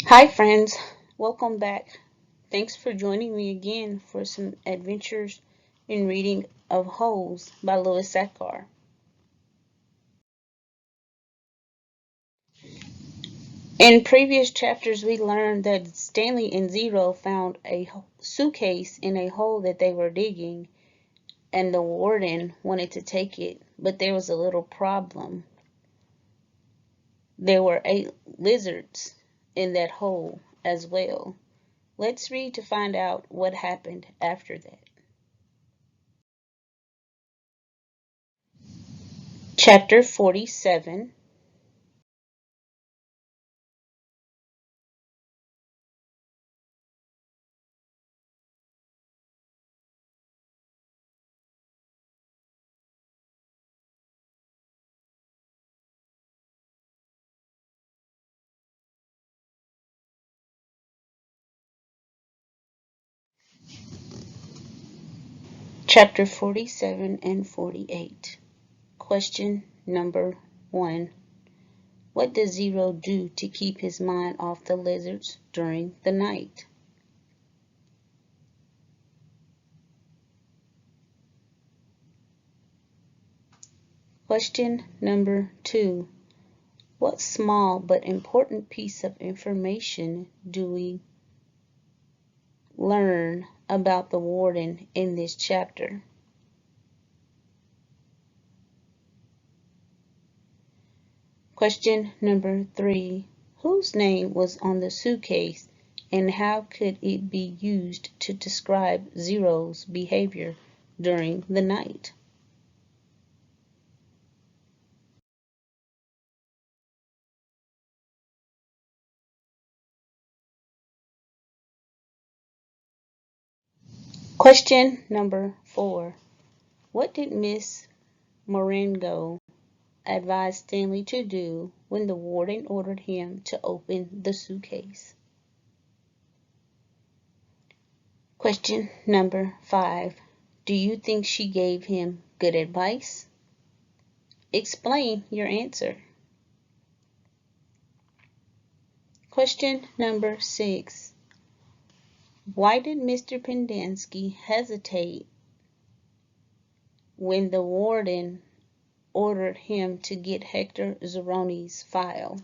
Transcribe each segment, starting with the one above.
Hi friends, welcome back. Thanks for joining me again for some adventures in reading of Holes by Louis Sachar. In previous chapters we learned that Stanley and Zero found a suitcase in a hole that they were digging and the warden wanted to take it, but there was a little problem. There were 8 lizards in that hole as well. Let's read to find out what happened after that. Chapter 47. Chapter 47 and 48. Question number 1. What does Zero do to keep his mind off the lizards during the night? Question number 2. What small but important piece of information do we learn about the warden in this chapter? Question number 3. Whose name was on the suitcase and how could it be used to describe Zero's behavior during the night? Question number 4. What did Miss Marengo advise Stanley to do when the warden ordered him to open the suitcase? Question number 5. Do you think she gave him good advice? Explain your answer. Question number 6. Why did Mr. Pendanski hesitate when the warden ordered him to get Hector Zeroni's file?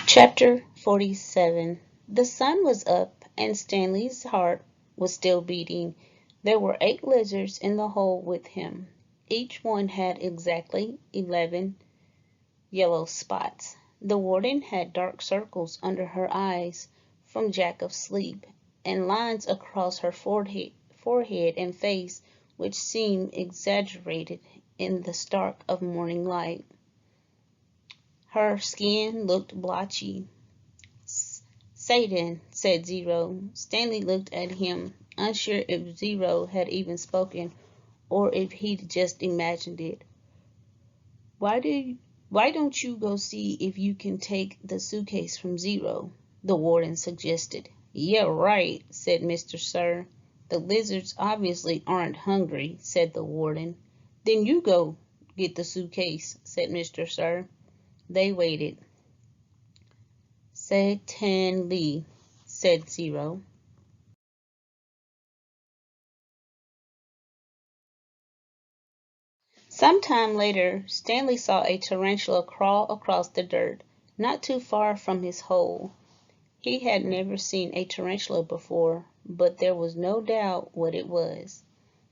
Chapter 47. The sun was up and Stanley's heart was still beating. There were 8 lizards in the hole with him. Each one had exactly 11 yellow spots. The warden had dark circles under her eyes from Jack of Sleep, and lines across her forehead and face which seemed exaggerated in the stark of morning light. Her skin looked blotchy. Satan, said Zero. Stanley looked at him, unsure if Zero had even spoken or if he'd just imagined it. Why don't you go see if you can take the suitcase from Zero? The warden suggested. Yeah, right, said Mr. Sir. The lizards obviously aren't hungry, said the warden. Then you go get the suitcase, said Mr. Sir. They waited. Certainly, said Zero. Some time later, Stanley saw a tarantula crawl across the dirt, not too far from his hole. He had never seen a tarantula before, but there was no doubt what it was.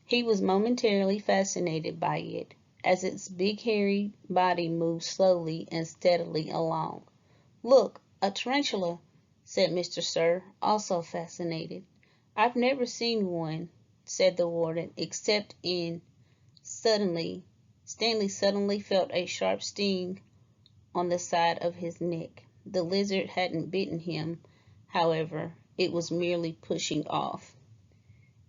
He was momentarily fascinated by it, as its big hairy body moved slowly and steadily along. Look, a tarantula, said Mr. Sir, also fascinated. I've never seen one, said the warden, except in... Stanley suddenly felt a sharp sting on the side of his neck. The lizard hadn't bitten him, however, it was merely pushing off.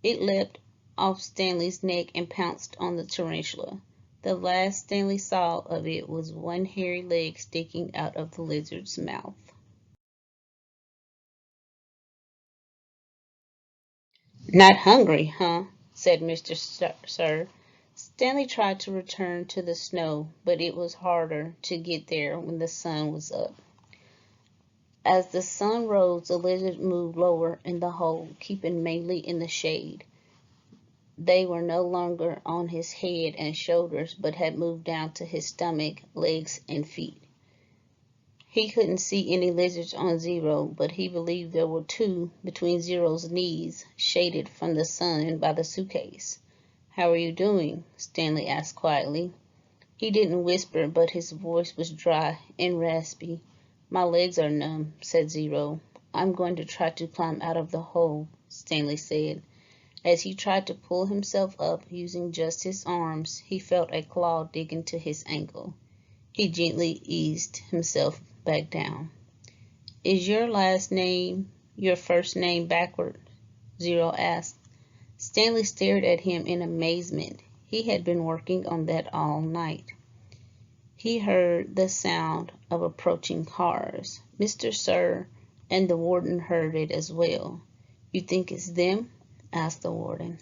It leapt off Stanley's neck and pounced on the tarantula. The last Stanley saw of it was one hairy leg sticking out of the lizard's mouth. "Not hungry, huh?" said Mr. Sir. Stanley tried to return to the snow, but it was harder to get there when the sun was up. As the sun rose, the lizard moved lower in the hole, keeping mainly in the shade. They were no longer on his head and shoulders, but had moved down to his stomach, legs, and feet. He couldn't see any lizards on Zero, but he believed there were two between Zero's knees, shaded from the sun by the suitcase. "How are you doing?" Stanley asked quietly. He didn't whisper, but his voice was dry and raspy. "My legs are numb," said Zero. "I'm going to try to climb out of the hole," Stanley said. As he tried to pull himself up using just his arms, he felt a claw dig into his ankle. He gently eased himself back down. "Is your last name your first name backward?" Zero asked. Stanley stared at him in amazement. He had been working on that all night. He heard the sound of approaching cars. Mr. Sir and the warden heard it as well. "You think it's them?" asked the warden.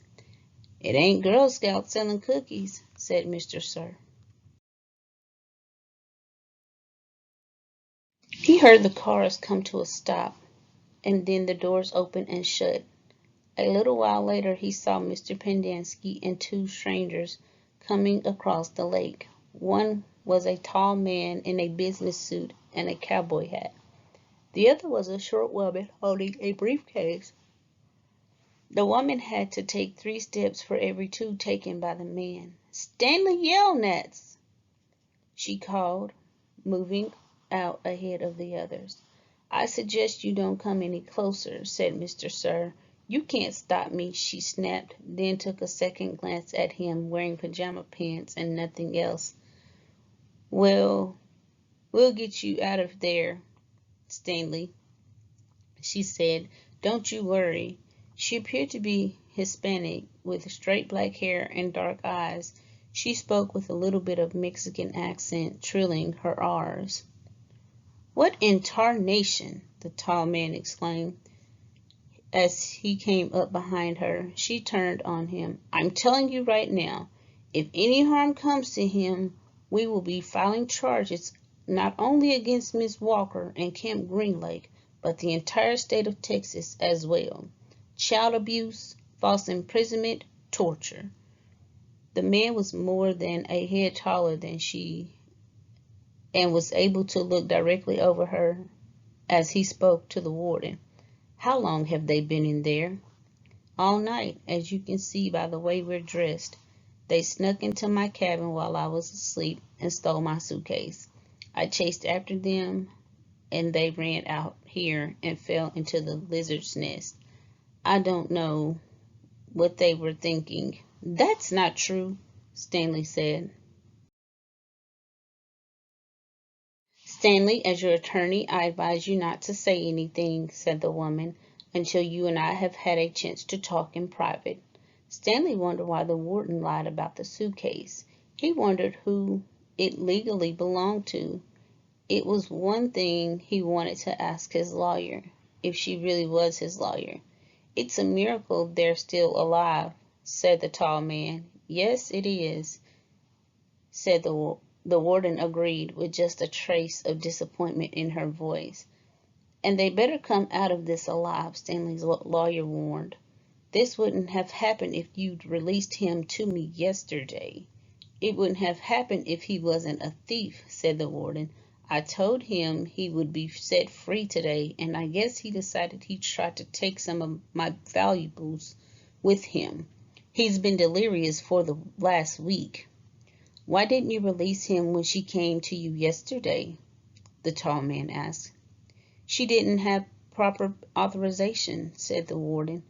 "It ain't Girl Scouts selling cookies," said Mr. Sir. He heard the cars come to a stop, and then the doors open and shut. A little while later he saw Mr. Pendanski and two strangers coming across the lake. One was a tall man in a business suit and a cowboy hat. The other was a short woman holding a briefcase. The woman had to take 3 steps for every 2 taken by the man. "Stanley Yelnats!" she called, moving out ahead of the others. "I suggest you don't come any closer," said Mr. Sir. "You can't stop me," she snapped, then took a second glance at him wearing pajama pants and nothing else. "Well, we'll get you out of there, Stanley," she said. "Don't you worry." She appeared to be Hispanic, with straight black hair and dark eyes. She spoke with a little bit of Mexican accent, trilling her R's. "What in tarnation!" the tall man exclaimed. As he came up behind her, she turned on him. "I'm telling you right now, if any harm comes to him, we will be filing charges not only against Miss Walker and Camp Green Lake, but the entire state of Texas as well. Child abuse, false imprisonment, torture." The man was more than a head taller than she and was able to look directly over her as he spoke to the warden. "How long have they been in there?" "All night, as you can see by the way we're dressed. They snuck into my cabin while I was asleep and stole my suitcase. I chased after them and they ran out here and fell into the lizard's nest. I don't know what they were thinking." "That's not true," Stanley said. "Stanley, as your attorney, I advise you not to say anything," said the woman, "until you and I have had a chance to talk in private." Stanley wondered why the warden lied about the suitcase. He wondered who it legally belonged to. It was one thing he wanted to ask his lawyer, if she really was his lawyer. "It's a miracle they're still alive," said the tall man. "Yes, it is," said the warden agreed, with just a trace of disappointment in her voice. "And they better come out of this alive," Stanley's lawyer warned. "This wouldn't have happened if you'd released him to me yesterday." "It wouldn't have happened if he wasn't a thief," said the warden. "I told him he would be set free today, and I guess he decided he'd try to take some of my valuables with him. He's been delirious for the last week." "Why didn't you release him when she came to you yesterday?" the tall man asked. "She didn't have proper authorization," said the warden.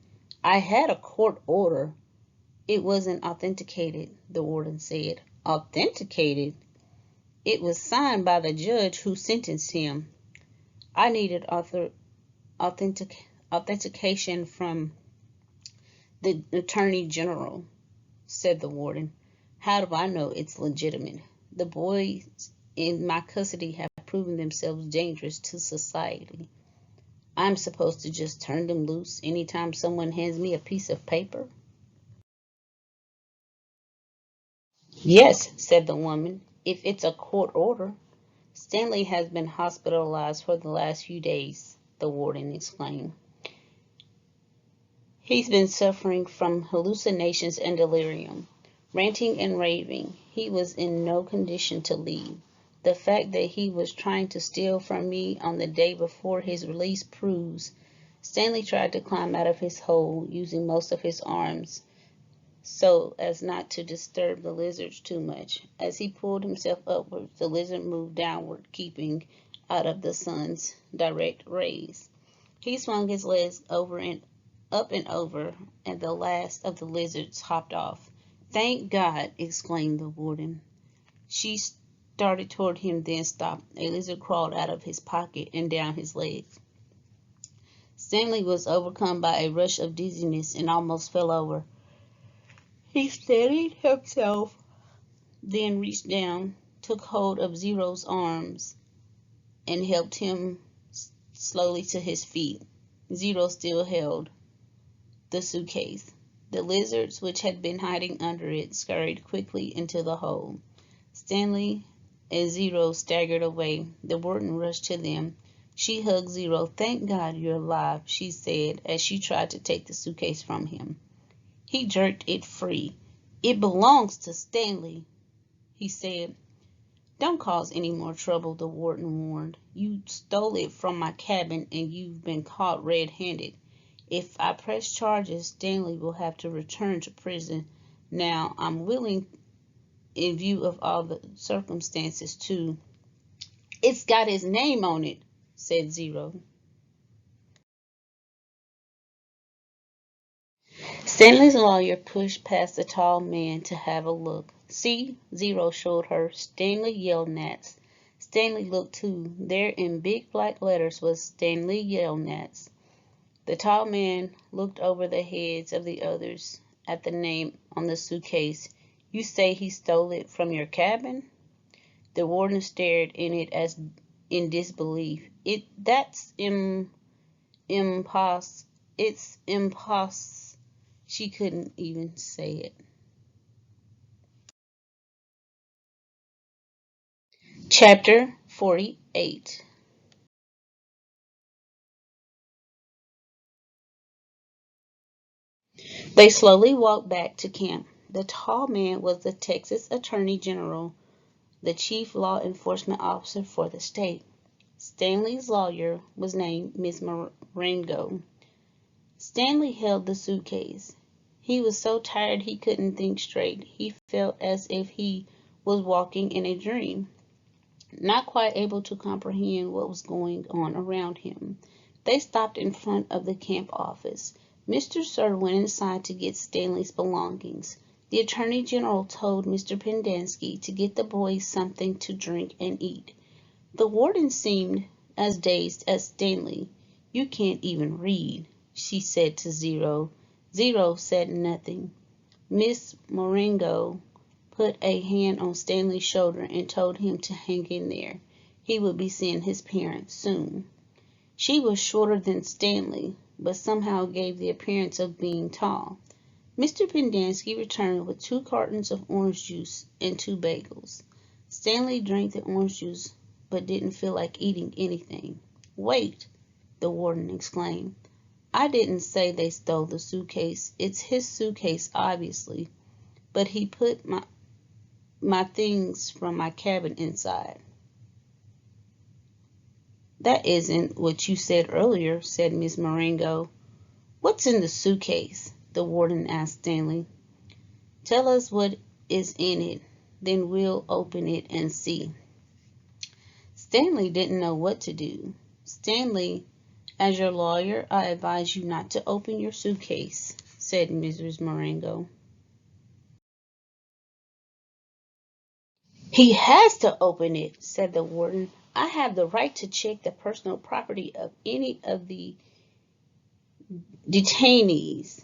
"I had a court order." "It wasn't authenticated," the warden said. "Authenticated?" "It was signed by the judge who sentenced him." "I needed authentication from the attorney general," said the warden. How do I know it's legitimate? The boys in my custody have proven themselves dangerous to society. I'm supposed to just turn them loose anytime someone hands me a piece of paper? Yes, said the woman, if it's a court order. Stanley has been hospitalized for the last few days, the warden exclaimed. He's been suffering from hallucinations and delirium, ranting and raving. He was in no condition to leave. The fact that he was trying to steal from me on the day before his release proves. Stanley tried to climb out of his hole using most of his arms so as not to disturb the lizards too much. As he pulled himself upward, the lizard moved downward, keeping out of the sun's direct rays. He swung his legs over and up and over, and the last of the lizards hopped off. Thank God, exclaimed the warden. She started toward him, then stopped. A lizard crawled out of his pocket and down his legs. Stanley was overcome by a rush of dizziness and almost fell over. He steadied himself, then reached down, took hold of Zero's arms, and helped him slowly to his feet. Zero still held the suitcase. The lizards, which had been hiding under it, scurried quickly into the hole. Stanley and Zero staggered away. The warden rushed to them. She hugged Zero. Thank God you're alive, she said as she tried to take the suitcase from him. He jerked it free. It belongs to Stanley, he said. Don't cause any more trouble, the warden warned. You stole it from my cabin and you've been caught red-handed. If I press charges, Stanley will have to return to prison. Now, I'm willing, in view of all the circumstances, to... It's got his name on it, said Zero. Stanley's lawyer pushed past the tall man to have a look. See, Zero showed her. Stanley Yelnats. Stanley looked too. There in big black letters was Stanley Yelnats. The tall man looked over the heads of the others at the name on the suitcase. You say he stole it from your cabin? The warden stared in it as in disbelief. That's It's impos. She couldn't even say it. Chapter 48. They slowly walked back to camp. The tall man was the Texas Attorney General, the chief law enforcement officer for the state. Stanley's lawyer was named Miss Marengo. Stanley held the suitcase. He was so tired he couldn't think straight. He felt as if he was walking in a dream, not quite able to comprehend what was going on around him. They stopped in front of the camp office. Mr. Sir went inside to get Stanley's belongings. The Attorney General told Mr. Pendanski to get the boys something to drink and eat. The warden seemed as dazed as Stanley. You can't even read, she said to Zero. Zero said nothing. Miss Marengo put a hand on Stanley's shoulder and told him to hang in there. He would be seeing his parents soon. She was shorter than Stanley, but somehow gave the appearance of being tall. Mr. Pendanski returned with 2 cartons of orange juice and 2 bagels. Stanley drank the orange juice, but didn't feel like eating anything. Wait, the warden exclaimed. I didn't say they stole the suitcase. It's his suitcase, obviously, but he put my things from my cabin inside. That isn't what you said earlier, said Miss Marengo. What's in the suitcase? The warden asked Stanley. Tell us what is in it, then we'll open it and see. Stanley didn't know what to do. Stanley, as your lawyer, I advise you not to open your suitcase, said Mrs. Marengo. He has to open it, said the warden. I have the right to check the personal property of any of the detainees.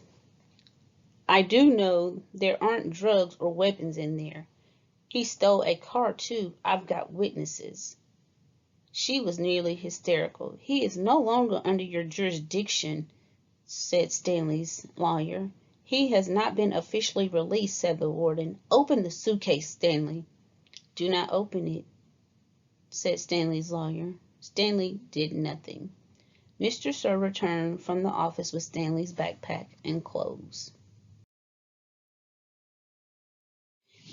I do know there aren't drugs or weapons in there. He stole a car too. I've got witnesses. She was nearly hysterical. He is no longer under your jurisdiction, said Stanley's lawyer. He has not been officially released, said the warden. Open the suitcase, Stanley. Do not open it, said Stanley's lawyer. Stanley did nothing. Mr. Sir returned from the office with Stanley's backpack and clothes.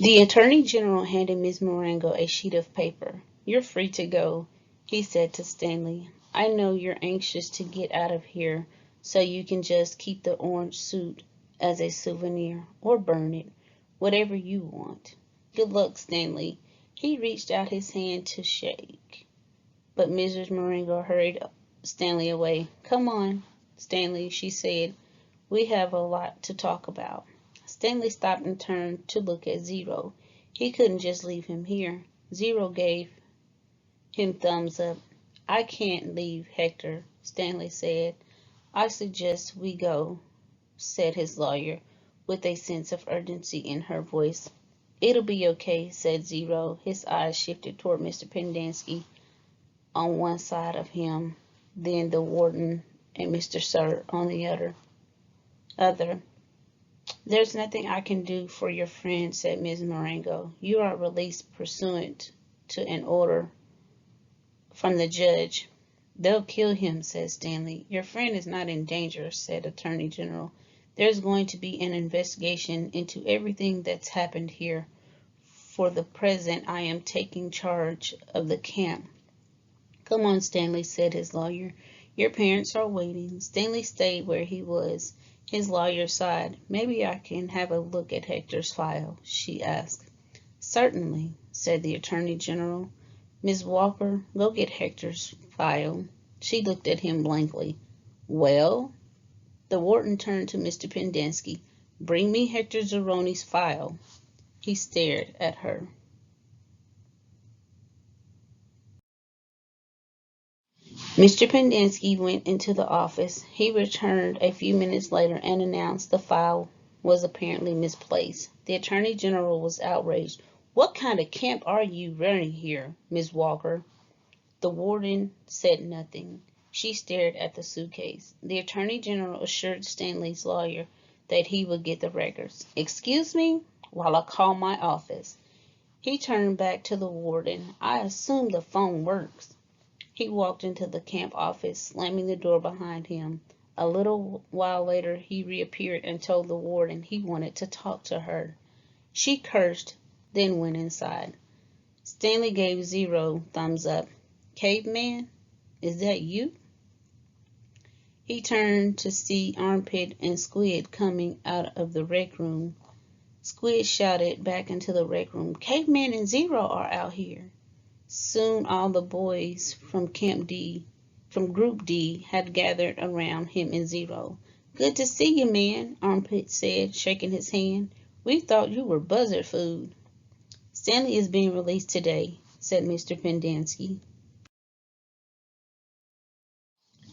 The Attorney General handed Ms. Marengo a sheet of paper. You're free to go, he said to Stanley. I know you're anxious to get out of here, so you can just keep the orange suit as a souvenir, or burn it, whatever you want. Good luck, Stanley. He reached out his hand to shake, but Mrs. Marengo hurried Stanley away. Come on, Stanley, she said. We have a lot to talk about. Stanley stopped and turned to look at Zero. He couldn't just leave him here. Zero gave him thumbs up. I can't leave, Hector, Stanley said. I suggest we go, said his lawyer, with a sense of urgency in her voice. It'll be okay, said Zero. His eyes shifted toward Mr. Pendanski on one side of him, then the warden and Mr. Sir on the other. There's nothing I can do for your friend, said Ms. Marengo. You are released pursuant to an order from the judge. They'll kill him, said Stanley. Your friend is not in danger, said Attorney General. There's going to be an investigation into everything that's happened here. For the present, I am taking charge of the camp. Come on, Stanley, said his lawyer. Your parents are waiting. Stanley stayed where he was. His lawyer sighed. Maybe I can have a look at Hector's file, she asked. Certainly, said the Attorney General. Miss Walker, go get Hector's file. She looked at him blankly. Well? The warden turned to Mr. Pendanski. Bring me Hector Zeroni's file. He stared at her. Mr. Pendanski went into the office. He returned a few minutes later and announced the file was apparently misplaced. The Attorney General was outraged. What kind of camp are you running here, Miss Walker? The warden said nothing. She stared at the suitcase. The Attorney General assured Stanley's lawyer that he would get the records. Excuse me, while I call my office. He turned back to the warden. I assume the phone works. He walked into the camp office, slamming the door behind him. A little while later, he reappeared and told the warden he wanted to talk to her. She cursed, then went inside. Stanley gave Zero thumbs up. Caveman, is that you? He turned to see Armpit and Squid coming out of the rec room. Squid shouted back into the rec room, Caveman and Zero are out here. Soon all the boys from Group D, had gathered around him and Zero. Good to see you, man, Armpit said, shaking his hand. We thought you were buzzard food. Stanley is being released today, said Mr. Pendanski.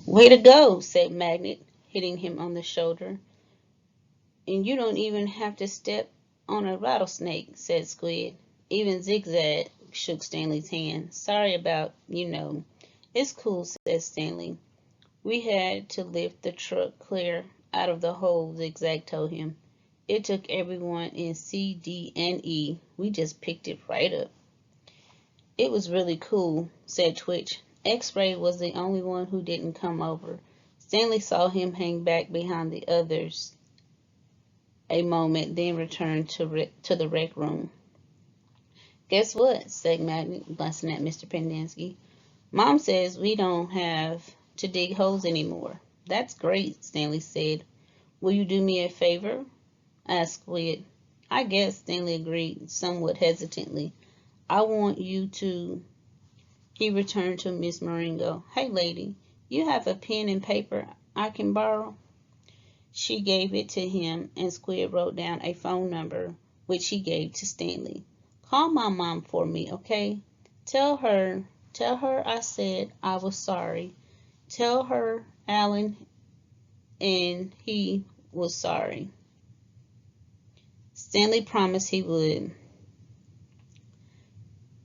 Way to go, said Magnet, hitting him on the shoulder. And you don't even have to step on a rattlesnake, said Squid. Even Xlvii shook Stanley's hand. Sorry about, It's cool, said Stanley. We had to lift the truck clear out of the hole, Zigzag told him. It took everyone in C, D, and E. We just picked it right up. It was really cool, said Twitch. X-Ray was the only one who didn't come over. Stanley saw him hang back behind the others a moment, then returned to the rec room. Guess what? Said Magnet, glancing at Mr. Pendanski. Mom says we don't have to dig holes anymore. That's great, Stanley said. Will you do me a favor? Asked Squid. I guess, Stanley agreed, somewhat hesitantly. I want you to... He returned to Miss Marengo. Hey, lady, you have a pen and paper I can borrow? She gave it to him, and Squid wrote down a phone number, which he gave to Stanley. Call my mom for me, okay? Tell her I said I was sorry. Tell her Alan and he was sorry. Stanley promised he would.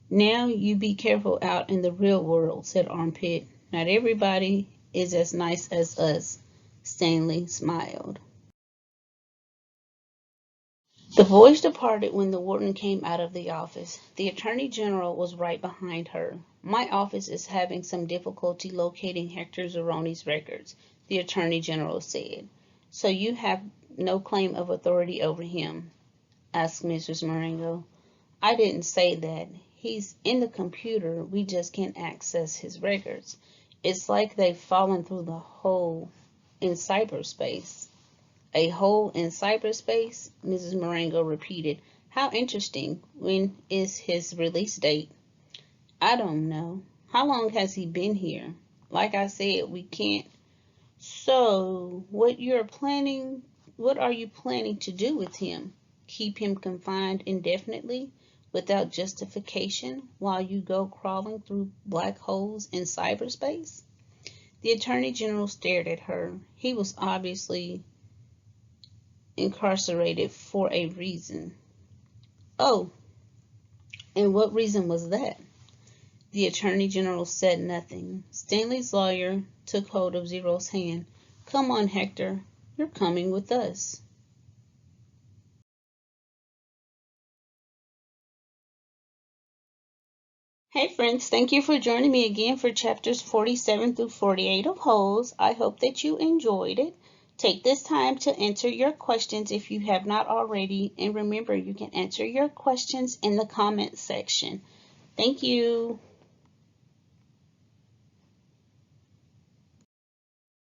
Now you be careful out in the real world, said Armpit. Not everybody is as nice as us. Stanley smiled. The boys departed when the warden came out of the office. The Attorney General was right behind her. My office is having some difficulty locating Hector Zeroni's records, the Attorney General said. So you have no claim of authority over him? Asked Mrs. Marengo. I didn't say that. He's in the computer. We just can't access his records. It's like they've fallen through the hole in cyberspace. A hole in cyberspace? Mrs. Marengo repeated. How interesting. When is his release date? I don't know. How long has he been here? Like I said, we can't. So, what are you planning to do with him? Keep him confined indefinitely without justification while you go crawling through black holes in cyberspace? The Attorney General stared at her. He was obviously incarcerated for a reason. Oh, and what reason was that? The Attorney General said nothing. Stanley's lawyer took hold of Zero's hand. Come on, Hector. You're coming with us. Hey friends, thank you for joining me again for chapters 47 through 48 of Holes. I hope that you enjoyed it. Take this time to answer your questions if you have not already, and remember you can answer your questions in the comments section. Thank you.